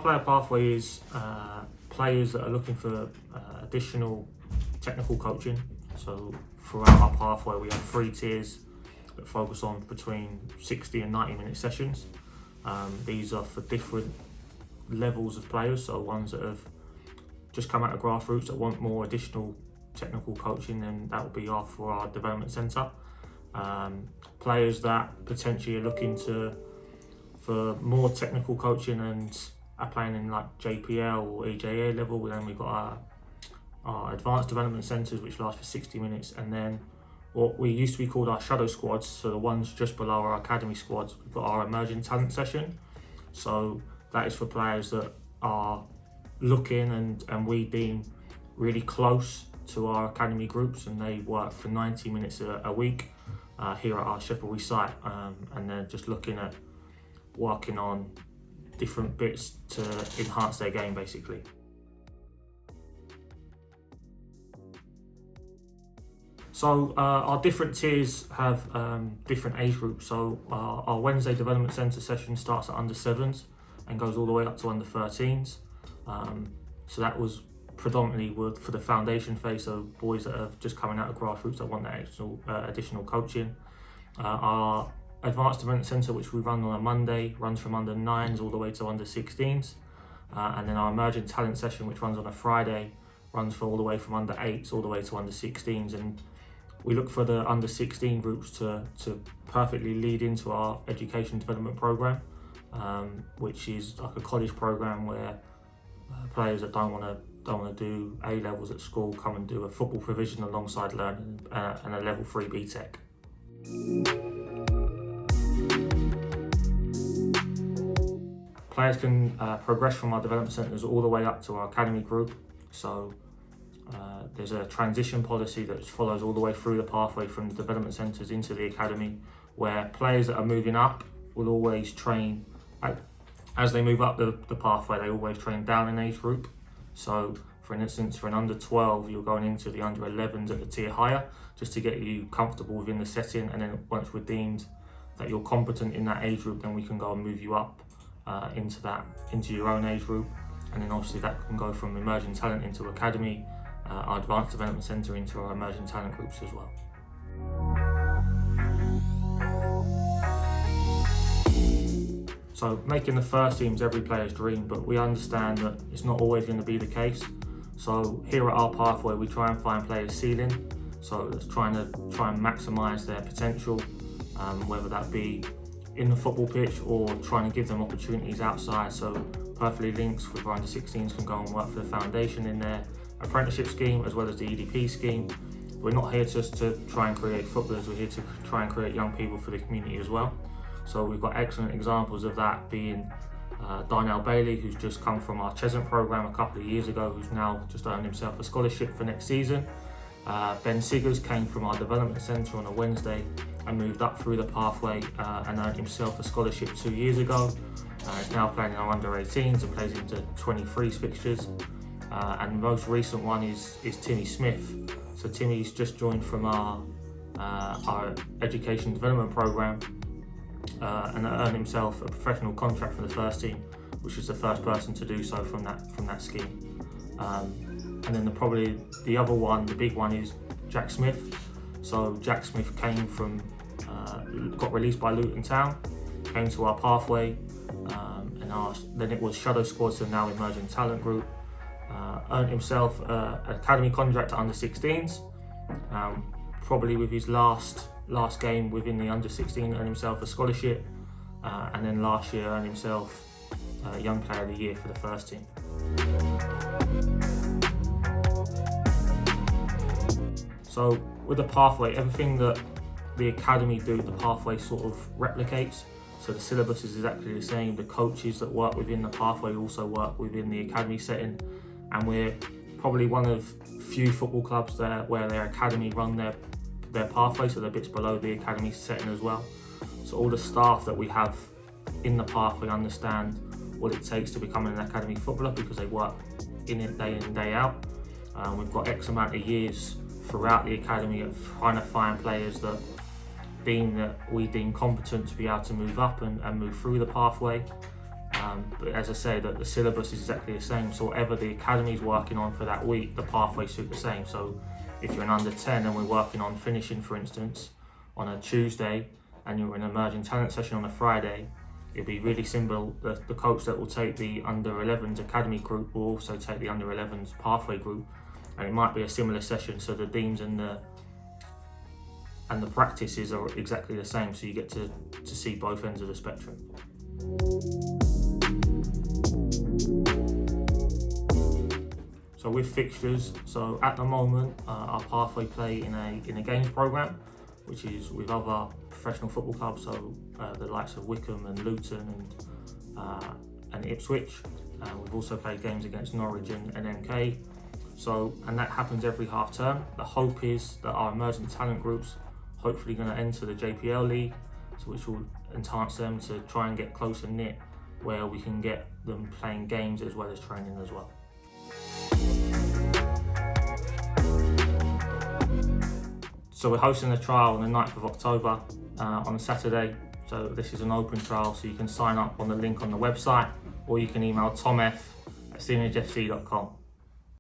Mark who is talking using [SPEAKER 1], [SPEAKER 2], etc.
[SPEAKER 1] player pathway is players that are looking for additional technical coaching. So throughout our pathway we have 3 tiers that focus on between 60 and 90-minute sessions. These are for different levels of players, so ones that have just come out of grassroots that want more additional technical coaching, then that will be for our development centre. Players that potentially are looking for more technical coaching and are playing in like JPL or EJA level, then we've got our advanced development centres which last for 60 minutes, and then what we used to be called our shadow squads, so the ones just below our academy squads, we've got our emerging talent session. So that is for players that are looking and we deem really close to our academy groups, and they work for 90 minutes a week here at our Shepherd's site, and they're just looking at working on different bits to enhance their game basically. So our different tiers have different age groups. So our Wednesday Development Centre session starts at under 7s and goes all the way up to under 13s. So that was predominantly for the foundation phase, so boys that are just coming out of grassroots that want that additional coaching. Our Advanced Development Centre, which we run on a Monday, runs from under 9s all the way to under 16s. And then our Emerging Talent session, which runs on a Friday, runs for all the way from under 8s all the way to under 16s. And we look for the under 16 groups to perfectly lead into our education development programme, which is like a college programme where players that don't want to do A levels at school come and do a football provision alongside learning and a level 3 BTEC. Players can progress from our development centres all the way up to our academy group. So there's a transition policy that follows all the way through the pathway from the development centres into the academy, where players that are moving up will always train, as they move up the pathway, they always train down in age group. So for instance, for an under 12, you're going into the under 11s at the tier higher, just to get you comfortable within the setting. And then once we're deemed that you're competent in that age group, then we can go and move you up into your own age group. And then obviously that can go from emerging talent into academy, our advanced development centre into our emerging talent groups as well. So making the first team is every player's dream, but we understand that it's not always going to be the case. So here at our pathway, we try and find players' ceiling. So it's trying and maximise their potential, whether that be in the football pitch or trying to give them opportunities outside. So perfectly links with our under 16s can go and work for the foundation in their apprenticeship scheme as well as the EDP scheme. We're not here just to try and create footballers, we're here to try and create young people for the community as well. So we've got excellent examples of that being Darnell Bailey, who's just come from our Cheshunt programme a couple of years ago, who's now just earned himself a scholarship for next season. Ben Siggers came from our development centre on a Wednesday and moved up through the pathway and earned himself a scholarship 2 years ago. He's now playing in our under 18s and plays into 23s fixtures. And the most recent one is Timmy Smith. So Timmy's just joined from our education development programme and earned himself a professional contract for the first team, which is the first person to do so from that scheme. And then probably the other one, the big one, is Jack Smith. So Jack Smith came from, got released by Luton Town, came to our pathway, and then it was shadow squad, so now emerging talent group. Earned himself an academy contract at under 16s. Probably with his last game within the under 16, earned himself a scholarship, and then last year earned himself Young Player of the Year for the first team. So with the pathway, everything that the academy do, the pathway sort of replicates. So the syllabus is exactly the same. The coaches that work within the pathway also work within the academy setting, and we're probably one of few football clubs where their academy run their pathway, so they're bits below the academy setting as well. So all the staff that we have in the pathway understand what it takes to become an academy footballer, because they work in it day in and day out. We've got X amount of years throughout the academy of trying to find players that we deem competent to be able to move up and move through the pathway. But as I say, the syllabus is exactly the same. So whatever the academy's working on for that week, the pathways suit the same. So if you're an under 10 and we're working on finishing, for instance, on a Tuesday, and you're in an emerging talent session on a Friday, it'll be really simple. The coach that will take the under 11s academy group will also take the under 11s pathway group, and it might be a similar session. So the themes and the practices are exactly the same. So you get to see both ends of the spectrum. So with fixtures, so at the moment our pathway play in a games program, which is with other professional football clubs, so the likes of Wycombe and Luton and Ipswich. We've also played games against Norwich and MK. And that happens every half term. The hope is that our emerging talent groups hopefully going to enter the JPL League, so which will enhance them to try and get closer knit, where we can get them playing games as well as training as well. So we're hosting a trial on the 9th of October on a Saturday. So this is an open trial, so you can sign up on the link on the website, or you can email tomf@stevenagefc.com.